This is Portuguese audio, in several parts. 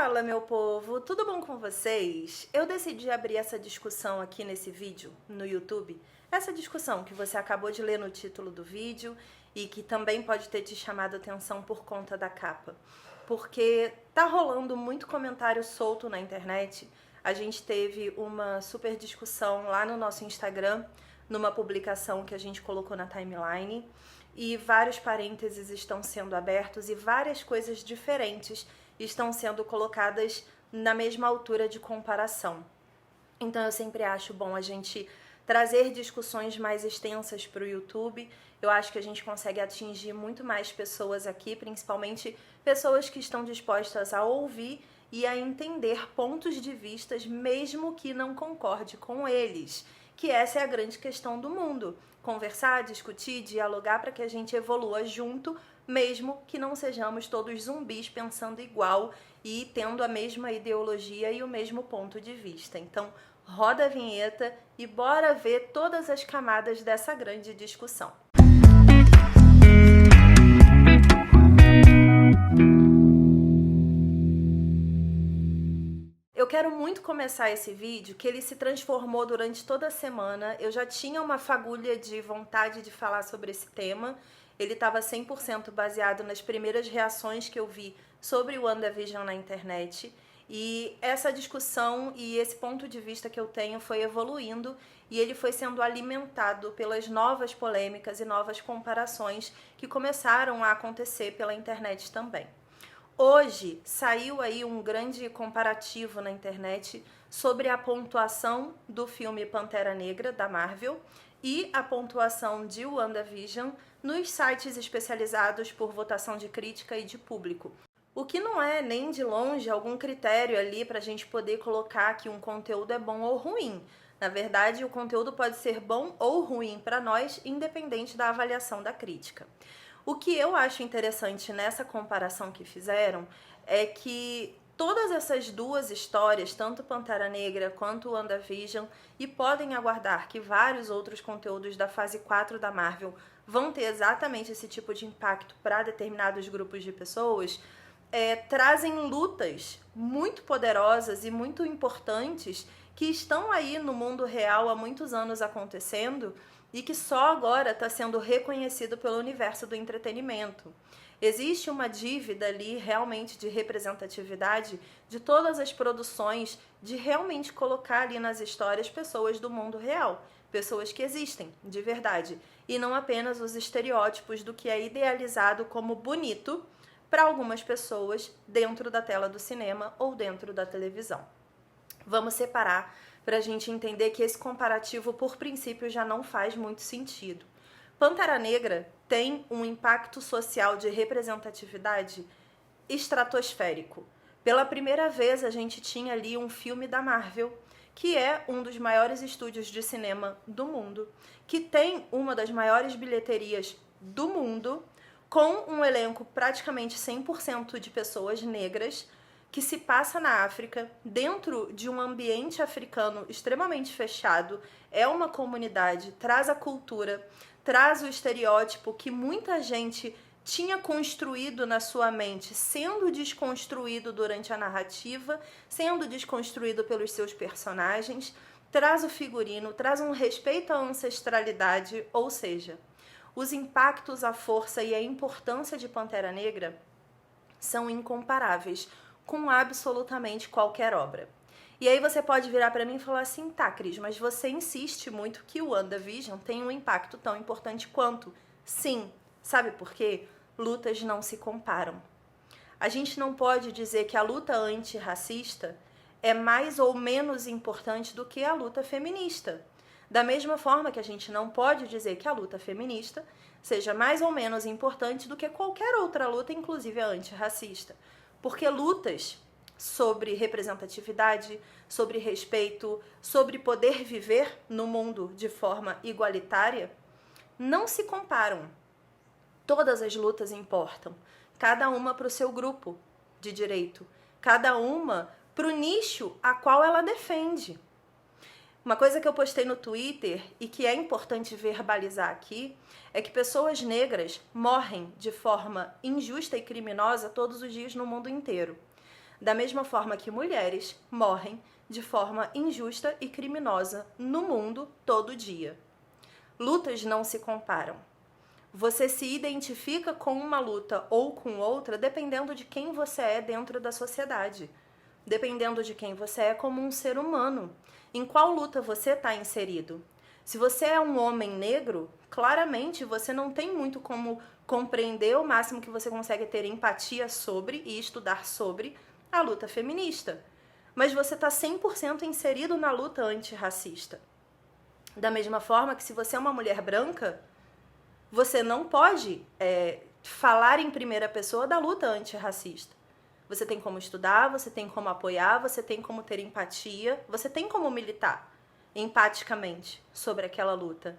Fala, meu povo, tudo bom com vocês? Eu decidi abrir essa discussão aqui nesse vídeo no YouTube, essa discussão que você acabou de ler no título do vídeo e que também pode ter te chamado a atenção por conta da capa, porque tá rolando muito comentário solto na internet. A gente teve uma super discussão lá no nosso Instagram, numa publicação que a gente colocou na timeline, e vários parênteses estão sendo abertos e várias coisas diferentes estão sendo colocadas na mesma altura de comparação. Então eu sempre acho bom a gente trazer discussões mais extensas para o YouTube. Eu acho que a gente consegue atingir muito mais pessoas aqui, principalmente pessoas que estão dispostas a ouvir e a entender pontos de vistas, mesmo que não concorde com eles, que essa é a grande questão do mundo. Conversar, discutir, dialogar para que a gente evolua junto, mesmo que não sejamos todos zumbis pensando igual e tendo a mesma ideologia e o mesmo ponto de vista. Então, roda a vinheta e bora ver todas as camadas dessa grande discussão. Eu quero muito começar esse vídeo, que ele se transformou durante toda a semana. Eu já tinha uma fagulha de vontade de falar sobre esse tema. Ele estava 100% baseado nas primeiras reações que eu vi sobre o WandaVision na internet. E essa discussão e esse ponto de vista que eu tenho foi evoluindo e ele foi sendo alimentado pelas novas polêmicas e novas comparações que começaram a acontecer pela internet também. Hoje saiu aí um grande comparativo na internet sobre a pontuação do filme Pantera Negra da Marvel e a pontuação de WandaVision nos sites especializados por votação de crítica e de público. O que não é nem de longe algum critério ali para a gente poder colocar que um conteúdo é bom ou ruim. Na verdade, o conteúdo pode ser bom ou ruim para nós, independente da avaliação da crítica. O que eu acho interessante nessa comparação que fizeram é que todas essas duas histórias, tanto Pantera Negra quanto WandaVision, e podem aguardar que vários outros conteúdos da fase 4 da Marvel vão ter exatamente esse tipo de impacto para determinados grupos de pessoas, trazem lutas muito poderosas e muito importantes que estão aí no mundo real há muitos anos acontecendo e que só agora está sendo reconhecido pelo universo do entretenimento. Existe uma dívida ali realmente de representatividade de todas as produções, de realmente colocar ali nas histórias pessoas do mundo real, pessoas que existem de verdade, e não apenas os estereótipos do que é idealizado como bonito para algumas pessoas dentro da tela do cinema ou dentro da televisão. Vamos separar para a gente entender que esse comparativo, por princípio, já não faz muito sentido. Pantera Negra tem um impacto social de representatividade estratosférico. Pela primeira vez, a gente tinha ali um filme da Marvel, que é um dos maiores estúdios de cinema do mundo, que tem uma das maiores bilheterias do mundo, com um elenco praticamente 100% de pessoas negras, que se passa na África, dentro de um ambiente africano extremamente fechado, é uma comunidade, traz a cultura, traz o estereótipo que muita gente tinha construído na sua mente, sendo desconstruído durante a narrativa, sendo desconstruído pelos seus personagens, traz o figurino, traz um respeito à ancestralidade, ou seja, os impactos, a força e a importância de Pantera Negra são incomparáveis com absolutamente qualquer obra. E aí você pode virar para mim e falar assim, tá, Cris, mas você insiste muito que o WandaVision tem um impacto tão importante quanto. Sim, sabe por quê? Lutas não se comparam. A gente não pode dizer que a luta antirracista é mais ou menos importante do que a luta feminista. Da mesma forma que a gente não pode dizer que a luta feminista seja mais ou menos importante do que qualquer outra luta, inclusive a antirracista. Porque lutas sobre representatividade, sobre respeito, sobre poder viver no mundo de forma igualitária, não se comparam. Todas as lutas importam, cada uma para o seu grupo de direito, cada uma para o nicho a qual ela defende. Uma coisa que eu postei no Twitter e que é importante verbalizar aqui é que pessoas negras morrem de forma injusta e criminosa todos os dias no mundo inteiro. Da mesma forma que mulheres morrem de forma injusta e criminosa no mundo todo dia. Lutas não se comparam. Você se identifica com uma luta ou com outra dependendo de quem você é dentro da sociedade. Dependendo de quem você é como um ser humano. Em qual luta você está inserido? Se você é um homem negro, claramente você não tem muito como compreender, o máximo que você consegue ter empatia sobre e estudar sobre a luta feminista. Mas você está 100% inserido na luta antirracista. Da mesma forma que se você é uma mulher branca, você não pode falar em primeira pessoa da luta antirracista. Você tem como estudar, você tem como apoiar, você tem como ter empatia, você tem como militar empaticamente sobre aquela luta.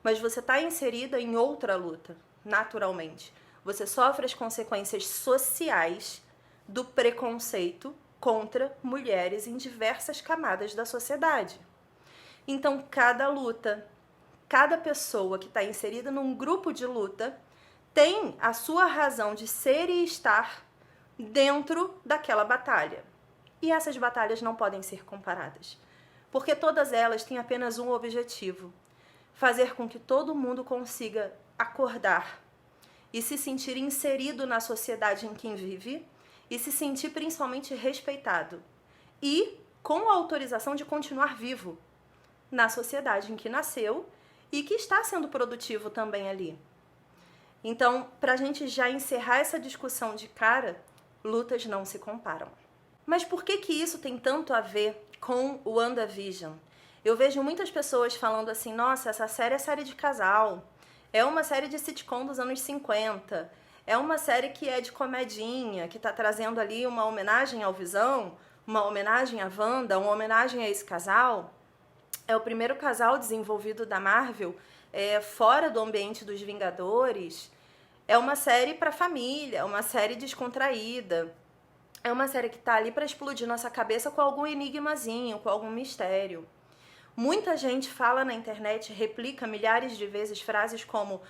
Mas você está inserida em outra luta, naturalmente. Você sofre as consequências sociais do preconceito contra mulheres em diversas camadas da sociedade. Então, cada luta, cada pessoa que está inserida num grupo de luta tem a sua razão de ser e estar dentro daquela batalha. E essas batalhas não podem ser comparadas, porque todas elas têm apenas um objetivo: fazer com que todo mundo consiga acordar e se sentir inserido na sociedade em que vive e se sentir principalmente respeitado e com a autorização de continuar vivo na sociedade em que nasceu e que está sendo produtivo também ali. Então, para a gente já encerrar essa discussão de cara, lutas não se comparam. Mas por que isso tem tanto a ver com o WandaVision? Eu vejo muitas pessoas falando assim, nossa, essa série é série de casal, é uma série de sitcom dos anos 50, é uma série que é de comedinha, que está trazendo ali uma homenagem ao Visão, uma homenagem à Wanda, uma homenagem a esse casal. É o primeiro casal desenvolvido da Marvel fora do ambiente dos Vingadores. É uma série para família, é uma série descontraída. É uma série que está ali para explodir nossa cabeça com algum enigmazinho, com algum mistério. Muita gente fala na internet, replica milhares de vezes frases como: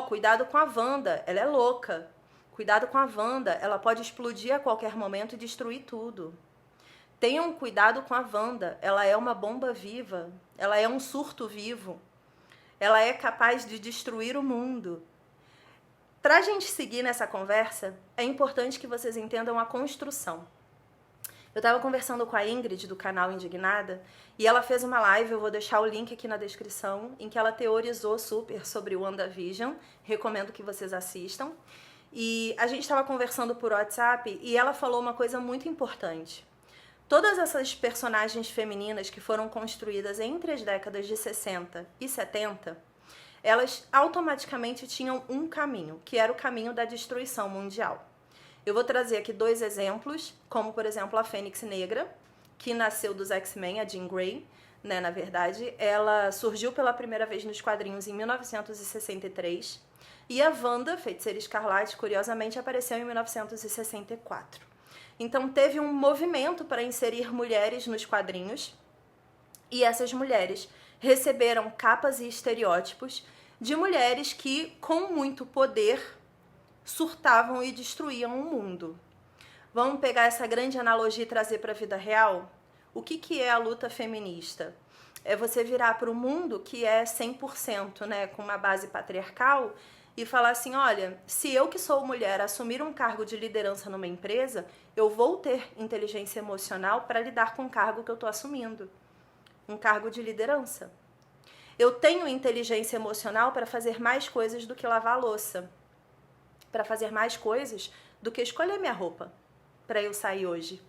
cuidado com a Wanda, ela é louca. Cuidado com a Wanda, ela pode explodir a qualquer momento e destruir tudo. Tenham cuidado com a Wanda, ela é uma bomba viva, ela é um surto vivo, ela é capaz de destruir o mundo. Para a gente seguir nessa conversa, é importante que vocês entendam a construção. Eu estava conversando com a Ingrid, do canal Indignada, e ela fez uma live, eu vou deixar o link aqui na descrição, em que ela teorizou super sobre o WandaVision, recomendo que vocês assistam. E a gente estava conversando por WhatsApp e ela falou uma coisa muito importante. Todas essas personagens femininas que foram construídas entre as décadas de 60 e 70, elas automaticamente tinham um caminho, que era o caminho da destruição mundial. Eu vou trazer aqui 2 exemplos, como por exemplo a Fênix Negra, que nasceu dos X-Men, a Jean Grey, né, na verdade. Ela surgiu pela primeira vez nos quadrinhos em 1963, e a Wanda, Feiticeira Escarlate, curiosamente apareceu em 1964. Então teve um movimento para inserir mulheres nos quadrinhos, e essas mulheres receberam capas e estereótipos de mulheres que, com muito poder, surtavam e destruíam o mundo. Vamos pegar essa grande analogia e trazer para a vida real? O que é a luta feminista? É você virar para o mundo que é 100%, né, com uma base patriarcal, e falar assim, olha, se eu que sou mulher assumir um cargo de liderança numa empresa, eu vou ter inteligência emocional para lidar com o cargo que eu estou assumindo. Um cargo de liderança. Eu tenho inteligência emocional para fazer mais coisas do que lavar a louça. Para fazer mais coisas do que escolher minha roupa para eu sair hoje.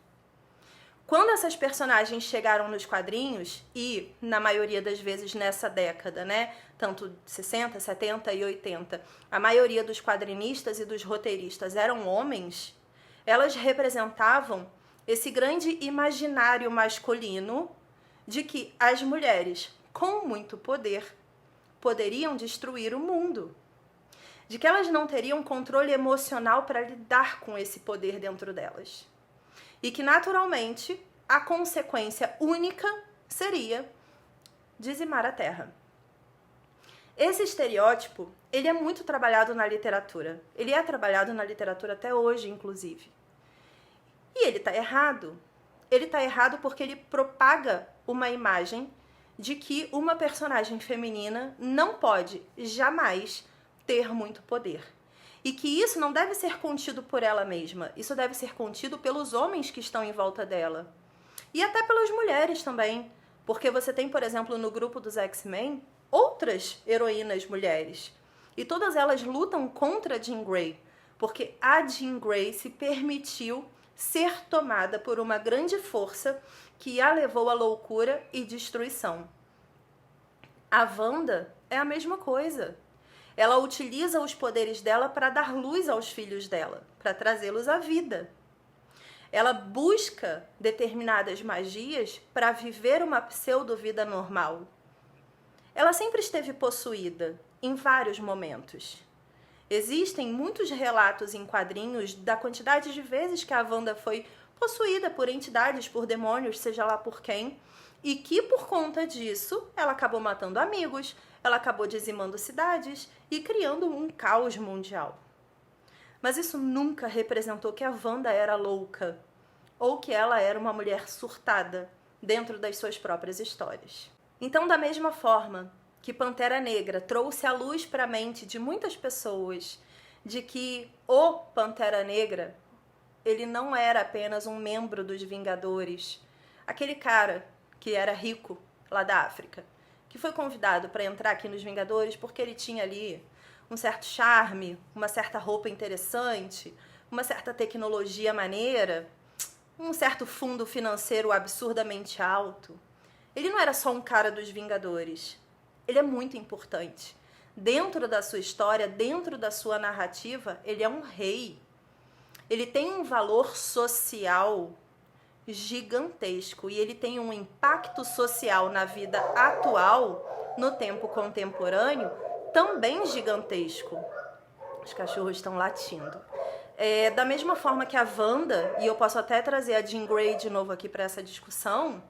Quando essas personagens chegaram nos quadrinhos, e na maioria das vezes nessa década, né, tanto 60, 70 e 80, a maioria dos quadrinistas e dos roteiristas eram homens, elas representavam esse grande imaginário masculino de que as mulheres, com muito poder, poderiam destruir o mundo. De que elas não teriam controle emocional para lidar com esse poder dentro delas. E que, naturalmente, a consequência única seria dizimar a Terra. Esse estereótipo, ele é muito trabalhado na literatura. Ele é trabalhado na literatura até hoje, inclusive. E ele tá errado. Ele tá errado porque ele propaga uma imagem de que uma personagem feminina não pode jamais ter muito poder. E que isso não deve ser contido por ela mesma, isso deve ser contido pelos homens que estão em volta dela. E até pelas mulheres também, porque você tem, por exemplo, no grupo dos X-Men, outras heroínas mulheres. E todas elas lutam contra a Jean Grey, porque a Jean Grey se permitiu ser tomada por uma grande força que a levou à loucura e destruição. A Wanda é a mesma coisa. Ela utiliza os poderes dela para dar luz aos filhos dela, para trazê-los à vida. Ela busca determinadas magias para viver uma pseudo-vida normal. Ela sempre esteve possuída, em vários momentos. Existem muitos relatos em quadrinhos da quantidade de vezes que a Wanda foi possuída por entidades, por demônios, seja lá por quem, e que por conta disso ela acabou matando amigos, ela acabou dizimando cidades e criando um caos mundial. Mas isso nunca representou que a Wanda era louca ou que ela era uma mulher surtada dentro das suas próprias histórias. Então, da mesma forma que Pantera Negra trouxe à luz para a mente de muitas pessoas de que o Pantera Negra, ele não era apenas um membro dos Vingadores, aquele cara que era rico lá da África, que foi convidado para entrar aqui nos Vingadores porque ele tinha ali um certo charme, uma certa roupa interessante, uma certa tecnologia maneira, um certo fundo financeiro absurdamente alto. Ele não era só um cara dos Vingadores. Ele é muito importante. Dentro da sua história, dentro da sua narrativa, ele é um rei. Ele tem um valor social gigantesco e ele tem um impacto social na vida atual, no tempo contemporâneo, também gigantesco. Os cachorros estão latindo. Da mesma forma que a Wanda, e eu posso até trazer a Jean Grey de novo aqui para essa discussão,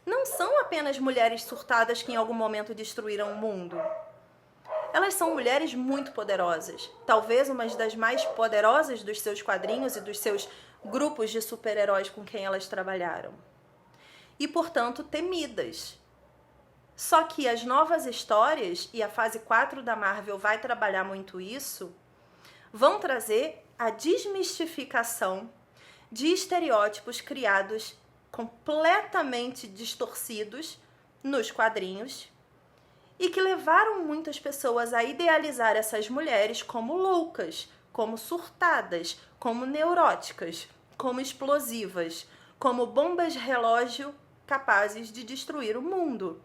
não são apenas mulheres surtadas que em algum momento destruíram o mundo. Elas são mulheres muito poderosas, talvez uma das mais poderosas dos seus quadrinhos e dos seus grupos de super-heróis com quem elas trabalharam. E, portanto, temidas. Só que as novas histórias, e a fase 4 da Marvel vai trabalhar muito isso, vão trazer a desmistificação de estereótipos criados completamente distorcidos nos quadrinhos e que levaram muitas pessoas a idealizar essas mulheres como loucas, como surtadas, como neuróticas, como explosivas, como bombas relógio capazes de destruir o mundo,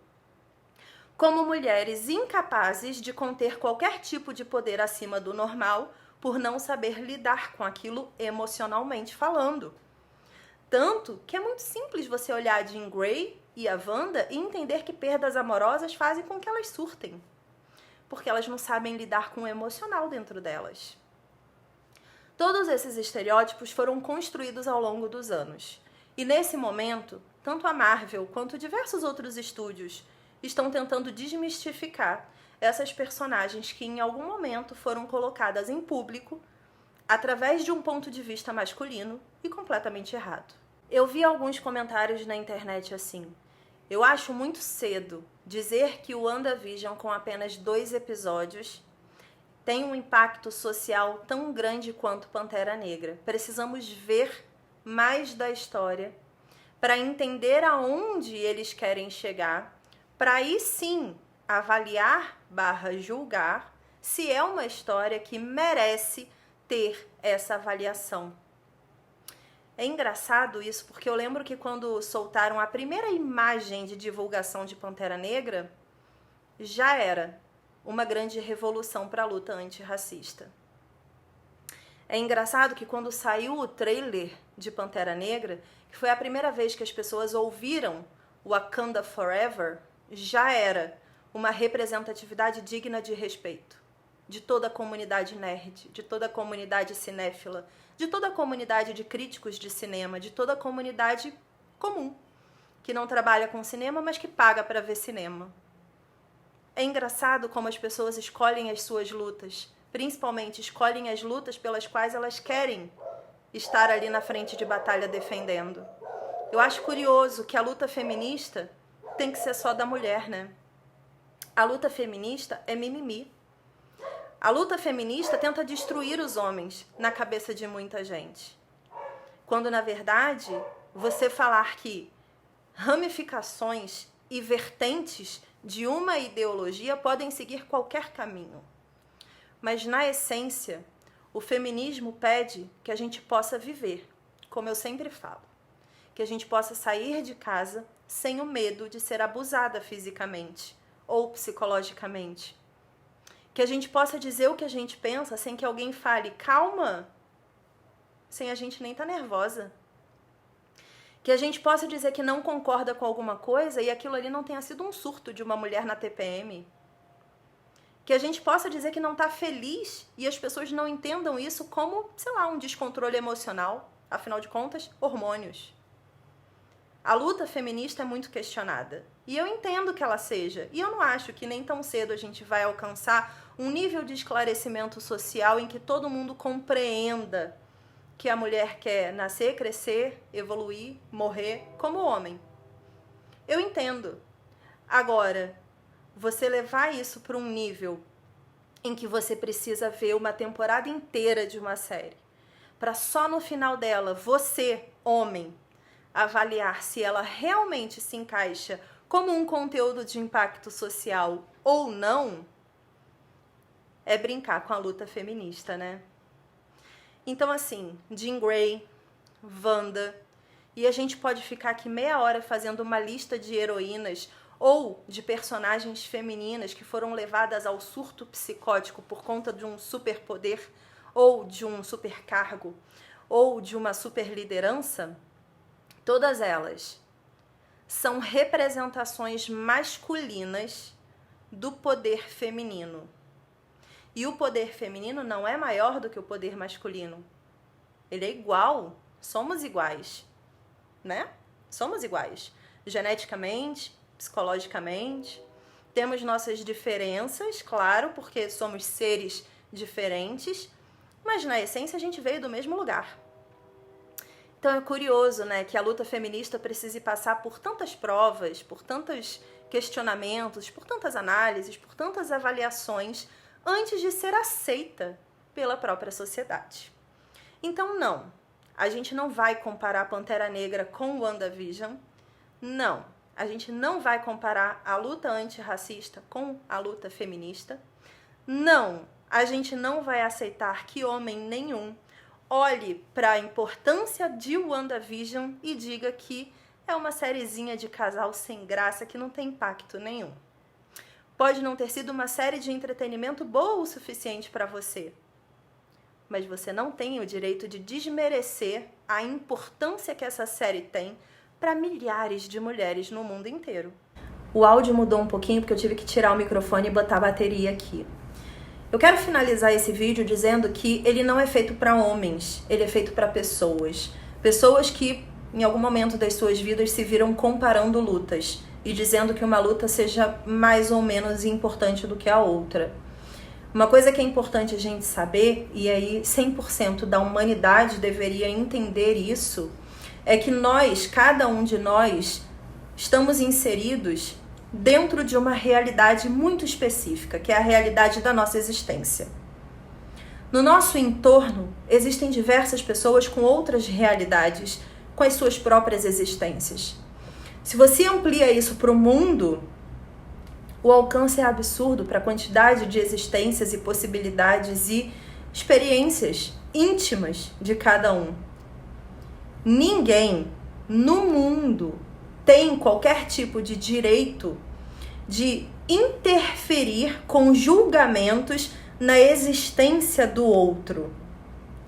como mulheres incapazes de conter qualquer tipo de poder acima do normal por não saber lidar com aquilo emocionalmente falando. Tanto que é muito simples você olhar a Jean Grey e a Wanda e entender que perdas amorosas fazem com que elas surtem. Porque elas não sabem lidar com o emocional dentro delas. Todos esses estereótipos foram construídos ao longo dos anos. E nesse momento, tanto a Marvel quanto diversos outros estúdios estão tentando desmistificar essas personagens que em algum momento foram colocadas em público através de um ponto de vista masculino e completamente errado. Eu vi alguns comentários na internet assim: eu acho muito cedo dizer que o WandaVision, com apenas 2 episódios, tem um impacto social tão grande quanto Pantera Negra. Precisamos ver mais da história para entender aonde eles querem chegar, para aí sim avaliar/julgar se é uma história que merece ter essa avaliação. É engraçado isso, porque eu lembro que quando soltaram a primeira imagem de divulgação de Pantera Negra, já era uma grande revolução para a luta antirracista. É engraçado que quando saiu o trailer de Pantera Negra, que foi a primeira vez que as pessoas ouviram Wakanda Forever, já era uma representatividade digna de respeito de toda a comunidade nerd, de toda a comunidade cinéfila, de toda a comunidade de críticos de cinema, de toda a comunidade comum, que não trabalha com cinema, mas que paga para ver cinema. É engraçado como as pessoas escolhem as suas lutas, principalmente escolhem as lutas pelas quais elas querem estar ali na frente de batalha defendendo. Eu acho curioso que a luta feminista tem que ser só da mulher, né? A luta feminista é mimimi. A luta feminista tenta destruir os homens na cabeça de muita gente. Quando, na verdade, você falar que ramificações e vertentes de uma ideologia podem seguir qualquer caminho. Mas, na essência, o feminismo pede que a gente possa viver, como eu sempre falo. Que a gente possa sair de casa sem o medo de ser abusada fisicamente ou psicologicamente. Que a gente possa dizer o que a gente pensa sem que alguém fale, calma, sem a gente nem estar nervosa. Que a gente possa dizer que não concorda com alguma coisa e aquilo ali não tenha sido um surto de uma mulher na TPM. Que a gente possa dizer que não está feliz e as pessoas não entendam isso como, sei lá, um descontrole emocional. Afinal de contas, hormônios. A luta feminista é muito questionada. E eu entendo que ela seja. E eu não acho que nem tão cedo a gente vai alcançar um nível de esclarecimento social em que todo mundo compreenda que a mulher quer nascer, crescer, evoluir, morrer como homem. Eu entendo. Agora, você levar isso para um nível em que você precisa ver uma temporada inteira de uma série, para só no final dela, você, homem, avaliar se ela realmente se encaixa como um conteúdo de impacto social ou não, é brincar com a luta feminista, né? Então, assim, Jean Grey, Wanda, e a gente pode ficar aqui meia hora fazendo uma lista de heroínas ou de personagens femininas que foram levadas ao surto psicótico por conta de um superpoder, ou de um supercargo, ou de uma superliderança. Todas elas são representações masculinas do poder feminino. E o poder feminino não é maior do que o poder masculino. Ele é igual, somos iguais, né? Somos iguais. Geneticamente, psicologicamente, temos nossas diferenças, claro, porque somos seres diferentes, mas na essência a gente veio do mesmo lugar. Então é curioso, né, que a luta feminista precise passar por tantas provas, por tantos questionamentos, por tantas análises, por tantas avaliações, antes de ser aceita pela própria sociedade. Então, não. A gente não vai comparar Pantera Negra com WandaVision. Não. A gente não vai comparar a luta antirracista com a luta feminista. Não. A gente não vai aceitar que homem nenhum olhe para a importância de WandaVision e diga que é uma sériezinha de casal sem graça que não tem impacto nenhum. Pode não ter sido uma série de entretenimento boa o suficiente para você, mas você não tem o direito de desmerecer a importância que essa série tem para milhares de mulheres no mundo inteiro. O áudio mudou um pouquinho porque eu tive que tirar o microfone e botar a bateria aqui. Eu quero finalizar esse vídeo dizendo que ele não é feito para homens, ele é feito para pessoas. Pessoas que em algum momento das suas vidas se viram comparando lutas e dizendo que uma luta seja mais ou menos importante do que a outra. Uma coisa que é importante a gente saber, e aí 100% da humanidade deveria entender isso, é que nós, cada um de nós, estamos inseridos dentro de uma realidade muito específica, que é a realidade da nossa existência. No nosso entorno, existem diversas pessoas com outras realidades, com as suas próprias existências. Se você amplia isso para o mundo, o alcance é absurdo para a quantidade de existências e possibilidades e experiências íntimas de cada um. Ninguém no mundo tem qualquer tipo de direito de interferir com julgamentos na existência do outro.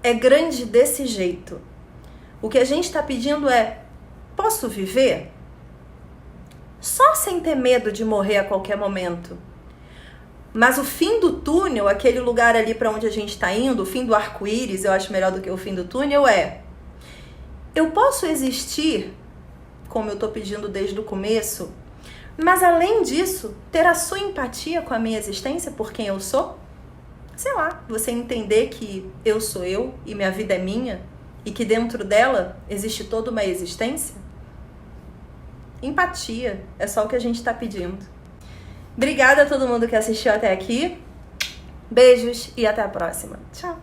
É grande desse jeito. O que a gente está pedindo é: posso viver? Só sem ter medo de morrer a qualquer momento. Mas o fim do túnel, aquele lugar ali para onde a gente está indo, o fim do arco-íris, eu acho melhor do que o fim do túnel, é: eu posso existir, como eu estou pedindo desde o começo, mas além disso, ter a sua empatia com a minha existência por quem eu sou? Sei lá, você entender que eu sou eu e minha vida é minha e que dentro dela existe toda uma existência? Empatia é só o que a gente está pedindo. Obrigada a todo mundo que assistiu até aqui. Beijos e até a próxima. Tchau!